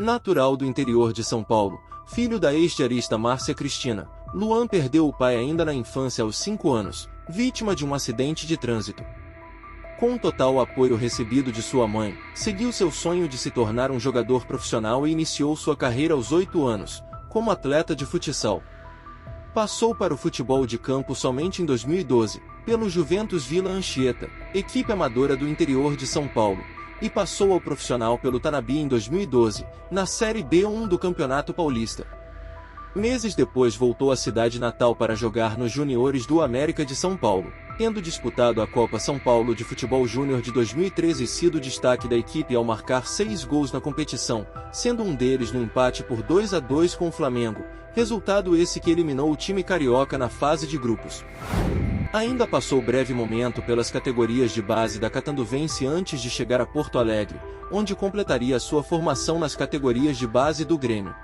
Natural do interior de São Paulo, filho da ex-diarista Márcia Cristina, Luan perdeu o pai ainda na infância aos 5 anos, vítima de um acidente de trânsito. Com o total apoio recebido de sua mãe, seguiu seu sonho de se tornar um jogador profissional e iniciou sua carreira aos 8 anos, como atleta de futsal. Passou para o futebol de campo somente em 2012, pelo Juventus Vila Anchieta, equipe amadora do interior de São Paulo, e passou ao profissional pelo Tanabi em 2012, na Série B1 do Campeonato Paulista. Meses depois voltou à cidade natal para jogar nos juniores do América de São Paulo, tendo disputado a Copa São Paulo de Futebol Júnior de 2013 e sido destaque da equipe ao marcar 6 gols na competição, sendo um deles no empate por 2-2 com o Flamengo, resultado esse que eliminou o time carioca na fase de grupos. Ainda passou breve momento pelas categorias de base da Catanduvense antes de chegar a Porto Alegre, onde completaria sua formação nas categorias de base do Grêmio.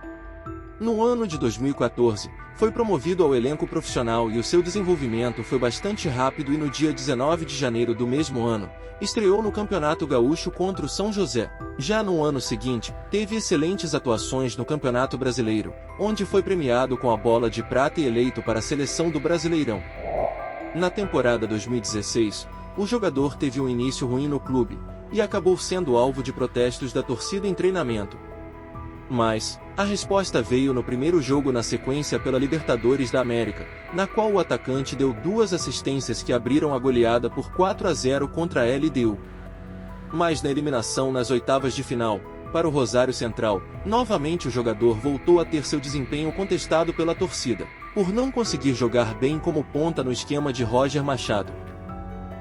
No ano de 2014, foi promovido ao elenco profissional e o seu desenvolvimento foi bastante rápido e no dia 19 de janeiro do mesmo ano, estreou no Campeonato Gaúcho contra o São José. Já no ano seguinte, teve excelentes atuações no Campeonato Brasileiro, onde foi premiado com a bola de prata e eleito para a seleção do Brasileirão. Na temporada 2016, o jogador teve um início ruim no clube, e acabou sendo alvo de protestos da torcida em treinamento. Mas, a resposta veio no primeiro jogo na sequência pela Libertadores da América, na qual o atacante deu 2 assistências que abriram a goleada por 4-0 contra a LDU. Mas na eliminação nas oitavas de final, para o Rosário Central, novamente o jogador voltou a ter seu desempenho contestado pela torcida, por não conseguir jogar bem como ponta no esquema de Roger Machado.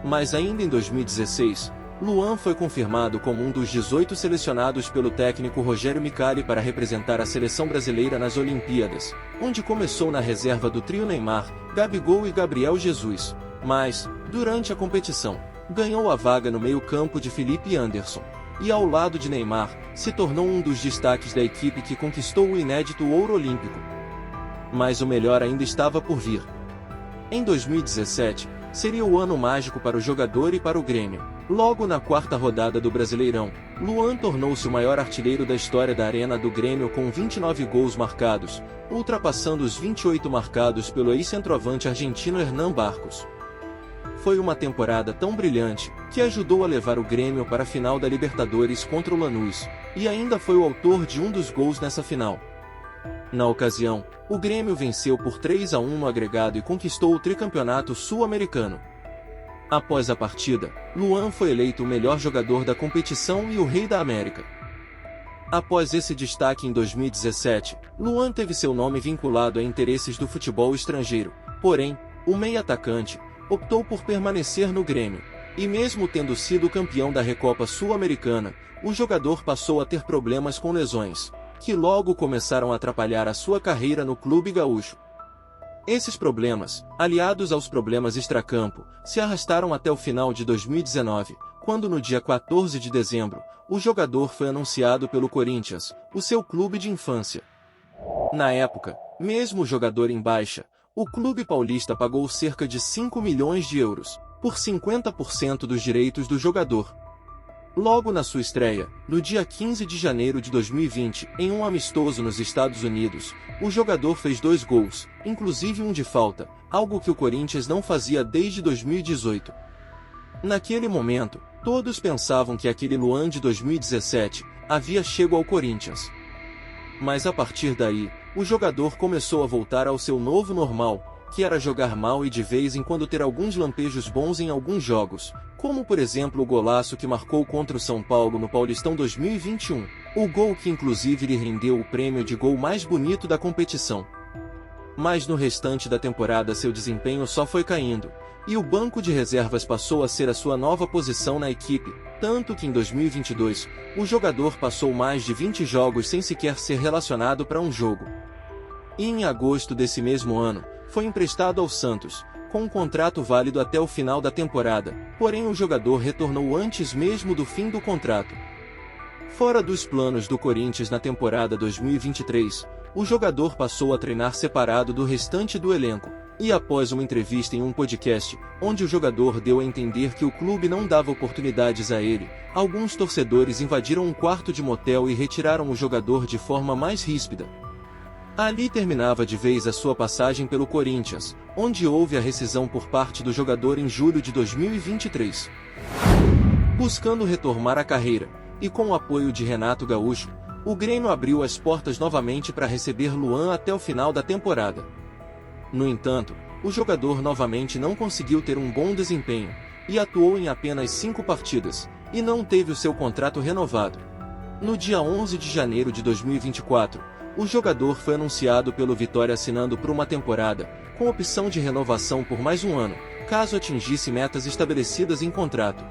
Mas ainda em 2016, Luan foi confirmado como um dos 18 selecionados pelo técnico Rogério Micali para representar a seleção brasileira nas Olimpíadas, onde começou na reserva do trio Neymar, Gabigol e Gabriel Jesus, mas, durante a competição, ganhou a vaga no meio-campo de Felipe Anderson, e ao lado de Neymar, se tornou um dos destaques da equipe que conquistou o inédito ouro olímpico. Mas o melhor ainda estava por vir. Em 2017, seria o ano mágico para o jogador e para o Grêmio. Logo na 4ª rodada do Brasileirão, Luan tornou-se o maior artilheiro da história da Arena do Grêmio com 29 gols marcados, ultrapassando os 28 marcados pelo ex-centroavante argentino Hernán Barcos. Foi uma temporada tão brilhante, que ajudou a levar o Grêmio para a final da Libertadores contra o Lanús, e ainda foi o autor de um dos gols nessa final. Na ocasião, o Grêmio venceu por 3-1 no agregado e conquistou o tricampeonato sul-americano. Após a partida, Luan foi eleito o melhor jogador da competição e o Rei da América. Após esse destaque em 2017, Luan teve seu nome vinculado a interesses do futebol estrangeiro, porém, o meia-atacante optou por permanecer no Grêmio, e mesmo tendo sido campeão da Recopa Sul-Americana, o jogador passou a ter problemas com lesões, que logo começaram a atrapalhar a sua carreira no clube gaúcho. Esses problemas, aliados aos problemas extracampo, se arrastaram até o final de 2019, quando no dia 14 de dezembro, o jogador foi anunciado pelo Corinthians, o seu clube de infância. Na época, mesmo o jogador em baixa, o clube paulista pagou cerca de 5 milhões de euros, por 50% dos direitos do jogador. Logo na sua estreia, no dia 15 de janeiro de 2020, em um amistoso nos Estados Unidos, o jogador fez 2 gols, inclusive um de falta, algo que o Corinthians não fazia desde 2018. Naquele momento, todos pensavam que aquele Luan de 2017 havia chegado ao Corinthians. Mas a partir daí, o jogador começou a voltar ao seu novo normal, que era jogar mal e de vez em quando ter alguns lampejos bons em alguns jogos, como por exemplo o golaço que marcou contra o São Paulo no Paulistão 2021, o gol que inclusive lhe rendeu o prêmio de gol mais bonito da competição. Mas no restante da temporada seu desempenho só foi caindo, e o banco de reservas passou a ser a sua nova posição na equipe, tanto que em 2022, o jogador passou mais de 20 jogos sem sequer ser relacionado para um jogo. E em agosto desse mesmo ano, foi emprestado ao Santos, com um contrato válido até o final da temporada, porém o jogador retornou antes mesmo do fim do contrato. Fora dos planos do Corinthians na temporada 2023, o jogador passou a treinar separado do restante do elenco, E após uma entrevista em um podcast, onde o jogador deu a entender que o clube não dava oportunidades a ele, alguns torcedores invadiram um quarto de motel e retiraram o jogador de forma mais ríspida. Ali terminava de vez a sua passagem pelo Corinthians, onde houve a rescisão por parte do jogador em julho de 2023. Buscando retomar a carreira, e com o apoio de Renato Gaúcho, o Grêmio abriu as portas novamente para receber Luan até o final da temporada. No entanto, o jogador novamente não conseguiu ter um bom desempenho, e atuou em apenas 5 partidas, e não teve o seu contrato renovado. No dia 11 de janeiro de 2024, o jogador foi anunciado pelo Vitória assinando por uma temporada, com opção de renovação por mais um ano, caso atingisse metas estabelecidas em contrato.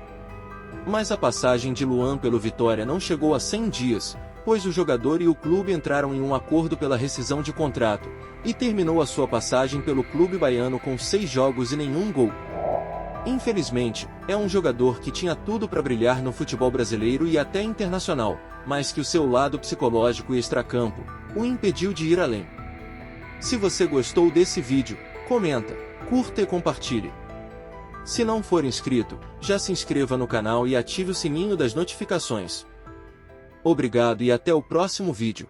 Mas a passagem de Luan pelo Vitória não chegou a 100 dias, pois o jogador e o clube entraram em um acordo pela rescisão de contrato, e terminou a sua passagem pelo clube baiano com 6 jogos e nenhum gol. Infelizmente, é um jogador que tinha tudo para brilhar no futebol brasileiro e até internacional, mas que o seu lado psicológico e extracampo o impediu de ir além. Se você gostou desse vídeo, comenta, curta e compartilhe. Se não for inscrito, já se inscreva no canal e ative o sininho das notificações. Obrigado e até o próximo vídeo.